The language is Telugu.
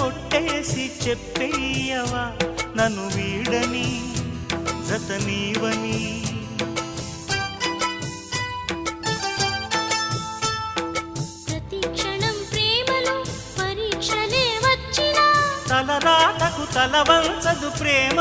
ఒట్టేసి చెప్పేయవా నన్ను వీడని జత నీవని. ప్రతి క్షణం ప్రేమలో పరీక్షలే వచ్చినా తలరాతకు తల వంచదు ప్రేమ.